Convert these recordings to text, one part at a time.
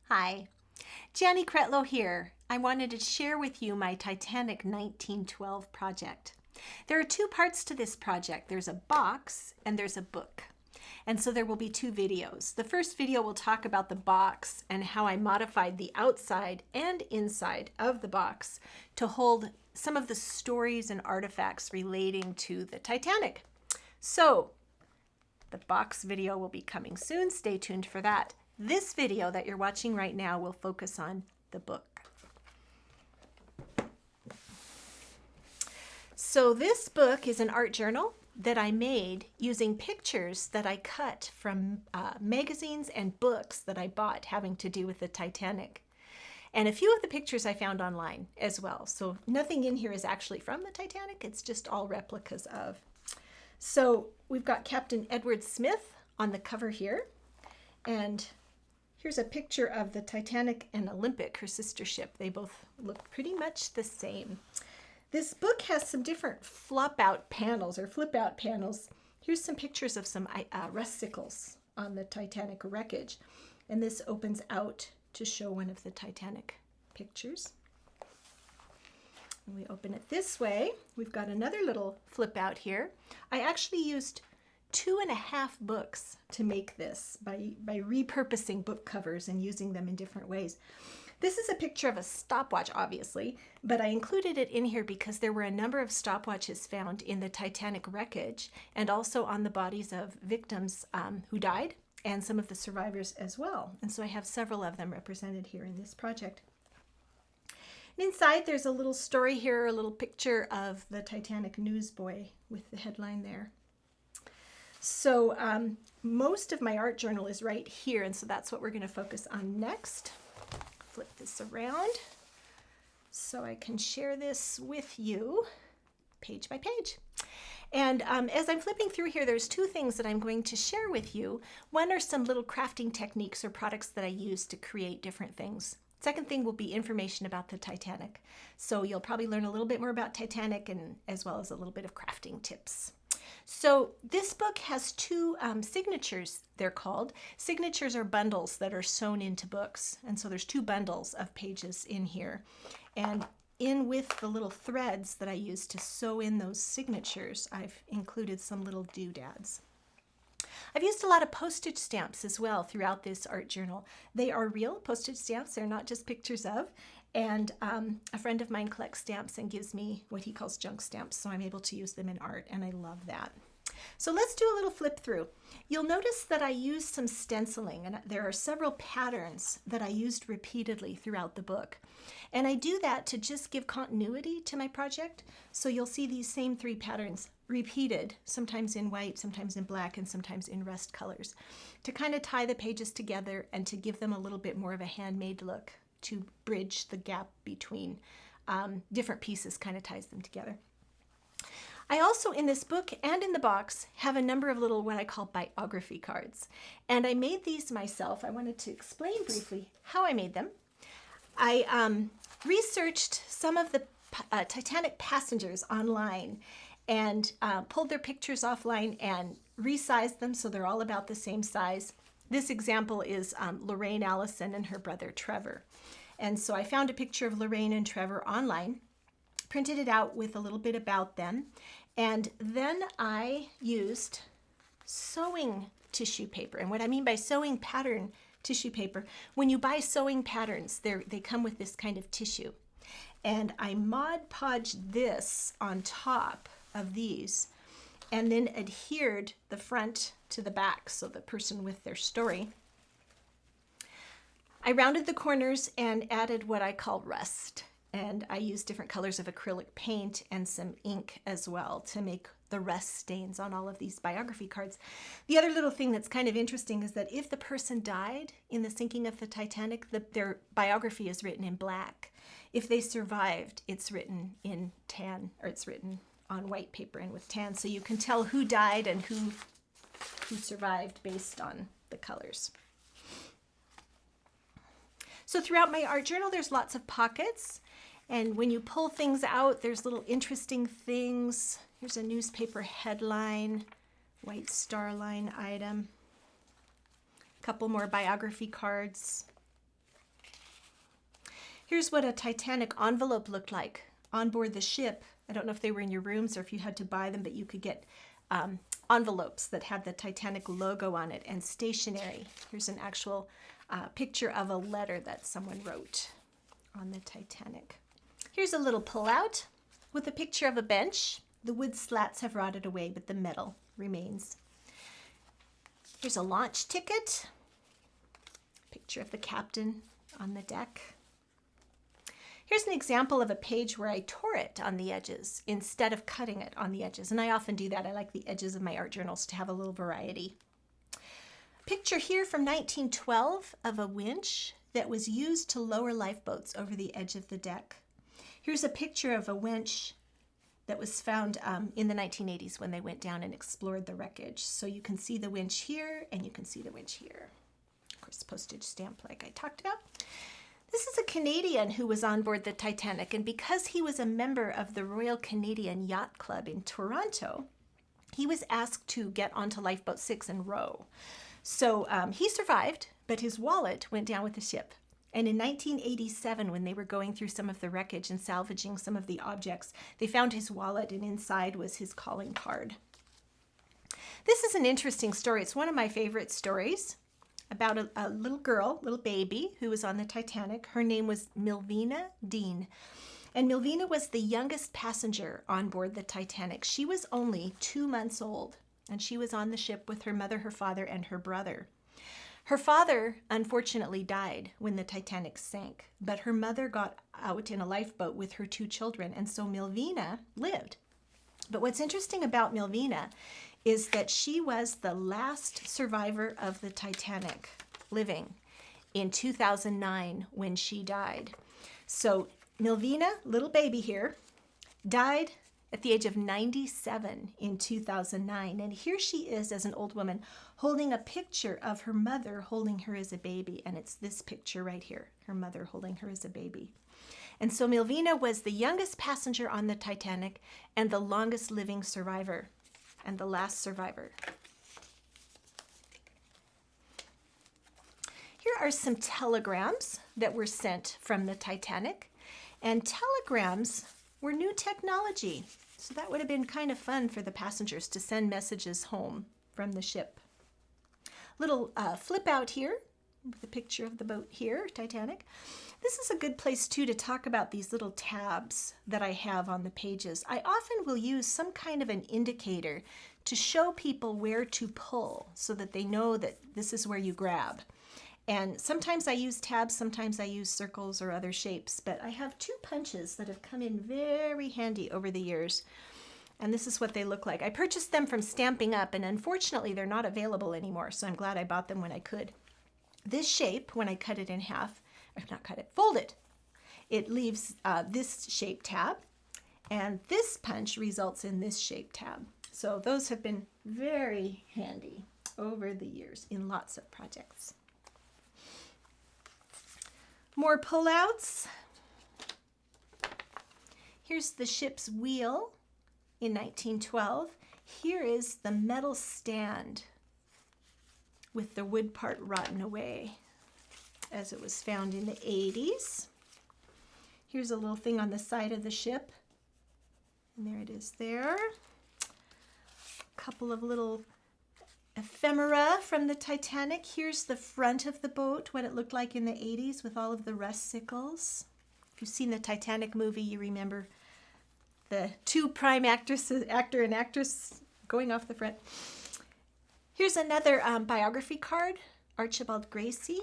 Hi, Janie Kretlow here. I wanted to share with you my Titanic 1912 project. There are two parts to this project. There's a box and there's a book. And so there will be two videos. The first video will talk about the box and how I modified the outside and inside of the box to hold some of the stories and artifacts relating to the Titanic. So the box video will be coming soon. Stay tuned for that. This video that you're watching right now will focus on the book. So this book is an art journal that I made using pictures that I cut from magazines and books that I bought having to do with the Titanic. And a few of the pictures I found online as well. So nothing in here is actually from the Titanic. It's just all replicas of. So we've got Captain Edward Smith on the cover here. And here's a picture of the Titanic and Olympic, her sister ship. They both look pretty much the same. This book has some different flip out panels. Here's some pictures of some rusticles on the Titanic wreckage. And this opens out to show one of the Titanic pictures. And we open it this way. We've got another little flip out here. I actually used 2.5 books to make this by repurposing book covers and using them in different ways. This is a picture of a stopwatch, obviously, but I included it in here because there were a number of stopwatches found in the Titanic wreckage and also on the bodies of victims who died and some of the survivors as well. And so I have several of them represented here in this project. And inside there's a little story here, a little picture of the Titanic newsboy with the headline there. So most of my art journal is right here, and so that's what we're going to focus on next. Flip this around so I can share this with you page by page. And as I'm flipping through here, there's two things that I'm going to share with you. One are some little crafting techniques or products that I use to create different things. Second thing will be information about the Titanic. So you'll probably learn a little bit more about Titanic and as well as a little bit of crafting tips. So this book has two signatures, they're called. Signatures are bundles that are sewn into books. And so there's two bundles of pages in here. And in with the little threads that I use to sew in those signatures, I've included some little doodads. I've used a lot of postage stamps as well throughout this art journal. They are real postage stamps. They're not just pictures of. And a friend of mine collects stamps and gives me what he calls junk stamps, so I'm able to use them in art, and I love that. So let's do a little flip through. You'll notice that I used some stenciling, and there are several patterns that I used repeatedly throughout the book. And I do that to just give continuity to my project, so you'll see these same three patterns repeated, sometimes in white, sometimes in black, and sometimes in rust colors, to kind of tie the pages together and to give them a little bit more of a handmade look, to bridge the gap between different pieces, kind of ties them together. I also, in this book and in the box, have a number of little what I call biography cards. And I made these myself. I wanted to explain briefly how I made them. I researched some of the Titanic passengers online and pulled their pictures offline and resized them so they're all about the same size. This example is Lorraine Allison and her brother Trevor. And so I found a picture of Lorraine and Trevor online, printed it out with a little bit about them, and then I used sewing tissue paper. And what I mean by sewing pattern tissue paper, when you buy sewing patterns, they come with this kind of tissue. And I Mod Podged this on top of these and then adhered the front to the back, so the person with their story. I rounded the corners and added what I call rust. And I used different colors of acrylic paint and some ink as well to make the rust stains on all of these biography cards. The other little thing that's kind of interesting is that if the person died in the sinking of the Titanic, their biography is written in black. If they survived, it's written in tan, or it's written on white paper and with tan, so you can tell who died and who survived based on the colors. So throughout my art journal, there's lots of pockets. And when you pull things out, there's little interesting things. Here's a newspaper headline, white star line item. A couple more biography cards. Here's what a Titanic envelope looked like on board the ship. I don't know if they were in your rooms or if you had to buy them, but you could get envelopes that had the Titanic logo on it and stationery. Here's an actual picture of a letter that someone wrote on the Titanic. Here's a little pullout with a picture of a bench. The wood slats have rotted away, but the metal remains. Here's a launch ticket. Picture of the captain on the deck. Here's an example of a page where I tore it on the edges instead of cutting it on the edges. And I often do that. I like the edges of my art journals to have a little variety. Picture here from 1912 of a winch that was used to lower lifeboats over the edge of the deck. Here's a picture of a winch that was found in the 1980s when they went down and explored the wreckage. So you can see the winch here and you can see the winch here. Of course, postage stamp like I talked about. This is a Canadian who was on board the Titanic, and because he was a member of the Royal Canadian Yacht Club in Toronto, he was asked to get onto Lifeboat 6 and row. So he survived, but his wallet went down with the ship. And in 1987, when they were going through some of the wreckage and salvaging some of the objects, they found his wallet, and inside was his calling card. This is an interesting story. It's one of my favorite stories about a little girl, little baby, who was on the Titanic. Her name was Milvina Dean. And Milvina was the youngest passenger on board the Titanic. She was only 2 months old, and she was on the ship with her mother, her father, and her brother. Her father, unfortunately, died when the Titanic sank, but her mother got out in a lifeboat with her 2 children, and so Milvina lived. But what's interesting about Milvina is that she was the last survivor of the Titanic living in 2009 when she died. So Milvina, little baby here, died at the age of 97 in 2009. And here she is as an old woman holding a picture of her mother holding her as a baby. And it's this picture right here, her mother holding her as a baby. And so Milvina was the youngest passenger on the Titanic and the longest living survivor and the last survivor. Here are some telegrams that were sent from the Titanic. And telegrams were new technology. So that would have been kind of fun for the passengers to send messages home from the ship. Little flip out here with a picture of the boat here, Titanic. This is a good place too to talk about these little tabs that I have on the pages. I often will use some kind of an indicator to show people where to pull so that they know that this is where you grab. And sometimes I use tabs, sometimes I use circles or other shapes, but I have 2 punches that have come in very handy over the years. And this is what they look like. I purchased them from Stamping Up, and unfortunately they're not available anymore, so I'm glad I bought them when I could. This shape, when I cut it in half, or not cut it, fold it, it leaves this shape tab, and this punch results in this shape tab. So those have been very handy over the years in lots of projects. More pullouts. Here's the ship's wheel in 1912. Here is the metal stand with the wood part rotten away as it was found in the 80s. Here's a little thing on the side of the ship. And there it is there. A couple of little ephemera from the Titanic. Here's the front of the boat, what it looked like in the 80s with all of the rust sickles. If you've seen the Titanic movie, you remember the 2 prime actresses, actor and actress going off the front. Here's another biography card. Archibald Gracie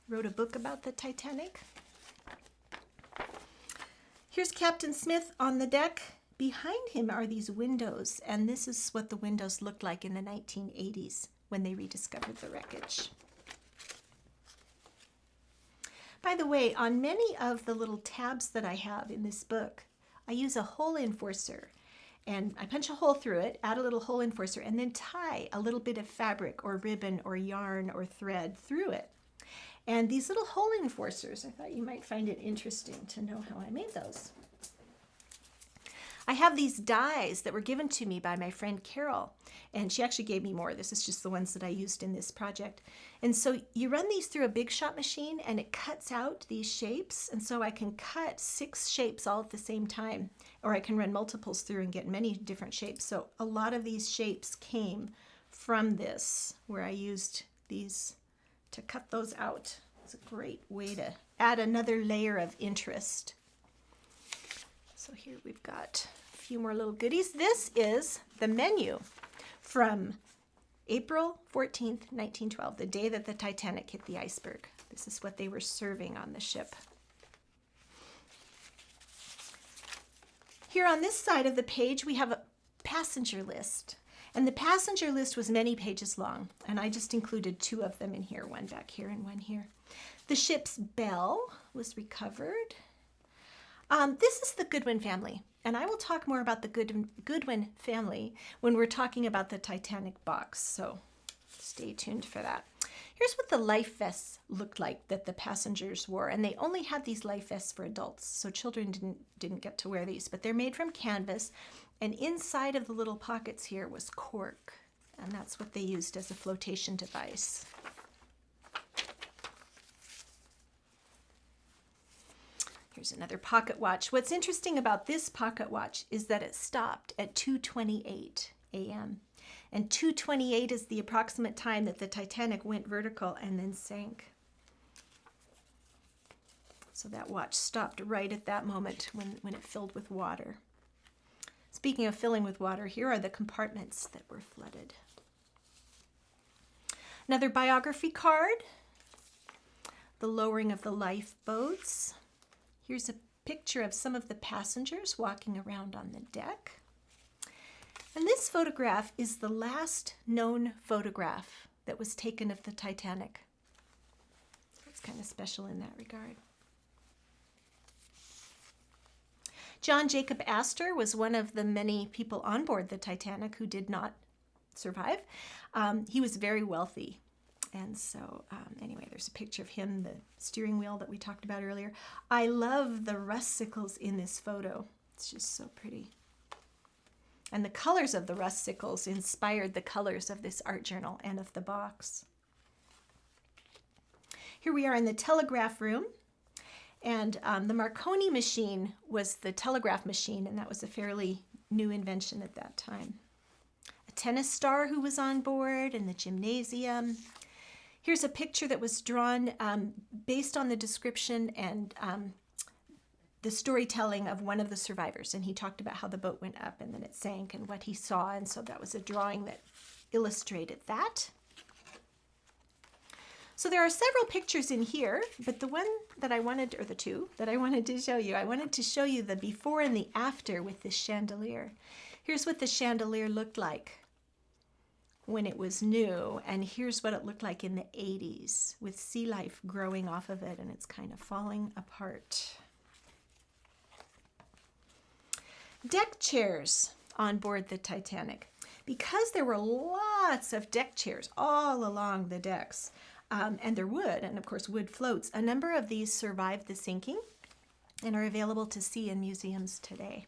wrote a book about the Titanic. Here's Captain Smith on the deck. Behind him are these windows, and this is what the windows looked like in the 1980s when they rediscovered the wreckage. By the way, on many of the little tabs that I have in this book, I use a hole enforcer, and I punch a hole through it, add a little hole enforcer, and then tie a little bit of fabric or ribbon or yarn or thread through it. And these little hole enforcers, I thought you might find it interesting to know how I made those. I have these dies that were given to me by my friend Carol, and she actually gave me more. This is just the ones that I used in this project. And so you run these through a big shot machine and it cuts out these shapes. And so I can cut 6 shapes all at the same time, or I can run multiples through and get many different shapes. So a lot of these shapes came from this, where I used these to cut those out. It's a great way to add another layer of interest. So here we've got a few more little goodies. This is the menu from April 14th, 1912, the day that the Titanic hit the iceberg. This is what they were serving on the ship. Here on this side of the page, we have a passenger list. And the passenger list was many pages long, and I just included 2 of them in here, one back here and one here. The ship's bell was recovered. This is the Goodwin family, and I will talk more about the Goodwin family when we're talking about the Titanic box, so stay tuned for that. Here's what the life vests looked like that the passengers wore, and they only had these life vests for adults, so children didn't get to wear these, but they're made from canvas, and inside of the little pockets here was cork, and that's what they used as a flotation device. Here's another pocket watch. What's interesting about this pocket watch is that it stopped at 2:28 a.m. And 2:28 is the approximate time that the Titanic went vertical and then sank. So that watch stopped right at that moment when it filled with water. Speaking of filling with water, here are the compartments that were flooded. Another biography card. The lowering of the lifeboats. Here's a picture of some of the passengers walking around on the deck. And this photograph is the last known photograph that was taken of the Titanic. So it's kind of special in that regard. John Jacob Astor was one of the many people on board the Titanic who did not survive. He was very wealthy. And so anyway, there's a picture of him, the steering wheel that we talked about earlier. I love the rusticles in this photo. It's just so pretty. And the colors of the rusticles inspired the colors of this art journal and of the box. Here we are in the telegraph room. And the Marconi machine was the telegraph machine, and that was a fairly new invention at that time. A tennis star who was on board, and the gymnasium. Here's a picture that was drawn based on the description and the storytelling of one of the survivors. And he talked about how the boat went up and then it sank and what he saw. And so that was a drawing that illustrated that. So there are several pictures in here, but the one that I wanted, or the 2 that I wanted to show you, I wanted to show you the before and the after with this chandelier. Here's what the chandelier looked like when it was new, and here's what it looked like in the 80s with sea life growing off of it, and it's kind of falling apart. Deck chairs on board the Titanic. Because there were lots of deck chairs all along the decks, and they're wood, and of course wood floats, a number of these survived the sinking and are available to see in museums today.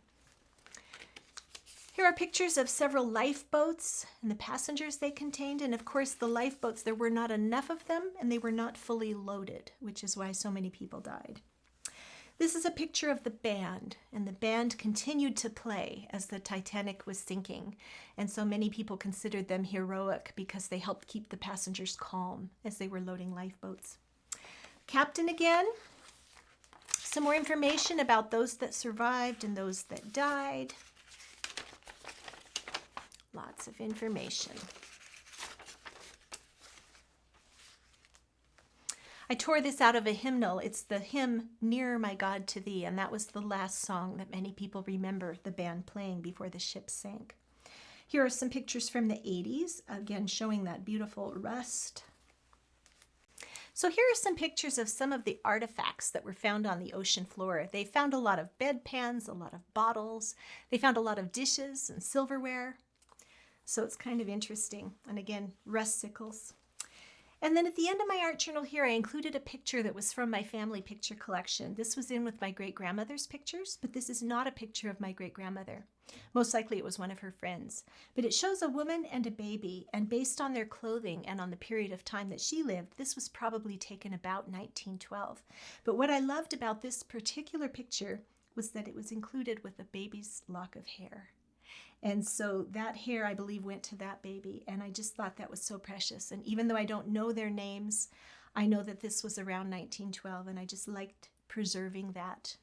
Here are pictures of several lifeboats and the passengers they contained. And of course, the lifeboats, there were not enough of them and they were not fully loaded, which is why so many people died. This is a picture of the band, and the band continued to play as the Titanic was sinking. And so many people considered them heroic because they helped keep the passengers calm as they were loading lifeboats. Captain again. Some more information about those that survived and those that died. Lots of information. I tore this out of a hymnal. It's the hymn, Nearer My God to Thee, and that was the last song that many people remember the band playing before the ship sank. Here are some pictures from the 80s, again showing that beautiful rust. So here are some pictures of some of the artifacts that were found on the ocean floor. They found a lot of bedpans, a lot of bottles. They found a lot of dishes and silverware. So it's kind of interesting. And again, rusticles. And then at the end of my art journal here, I included a picture that was from my family picture collection. This was in with my great-grandmother's pictures, but this is not a picture of my great-grandmother. Most likely it was one of her friends. But it shows a woman and a baby, and based on their clothing and on the period of time that she lived, this was probably taken about 1912. But what I loved about this particular picture was that it was included with a baby's lock of hair. And so that hair, I believe, went to that baby. And I just thought that was so precious. And even though I don't know their names, I know that this was around 1912, and I just liked preserving that.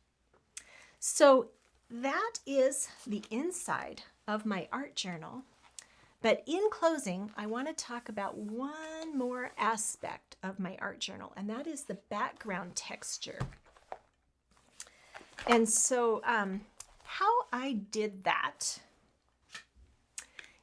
So that is the inside of my art journal. But in closing, I want to talk about one more aspect of my art journal, and that is the background texture. And so how I did that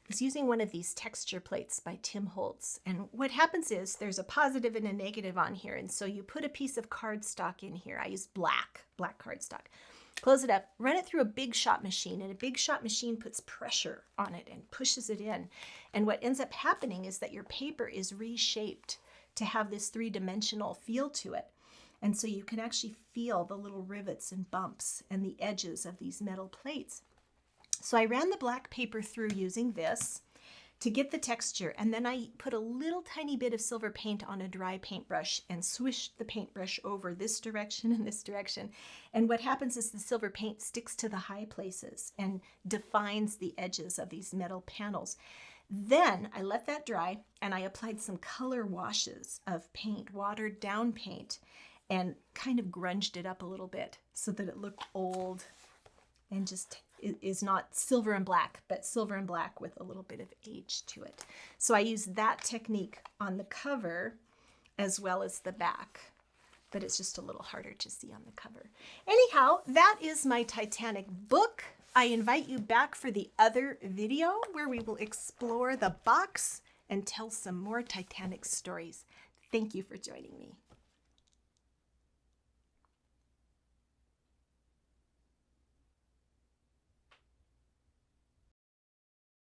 is using one of these texture plates by Tim Holtz. And what happens is there's a positive and a negative on here. And so you put a piece of cardstock in here. I used black cardstock. Close it up, run it through a big shot machine, and a big shot machine puts pressure on it and pushes it in. And what ends up happening is that your paper is reshaped to have this three-dimensional feel to it. And so you can actually feel the little rivets and bumps and the edges of these metal plates. So I ran the black paper through using this to get the texture, and then I put a little tiny bit of silver paint on a dry paintbrush and swished the paintbrush over this direction and this direction. And what happens is the silver paint sticks to the high places and defines the edges of these metal panels. Then I let that dry, and I applied some color washes of paint, watered down paint, and kind of grunged it up a little bit so that it looked old and just is not silver and black, but silver and black with a little bit of age to it. So I used that technique on the cover as well as the back, but it's just a little harder to see on the cover. Anyhow, that is my Titanic book. I invite you back for the other video where we will explore the box and tell some more Titanic stories. Thank you for joining me.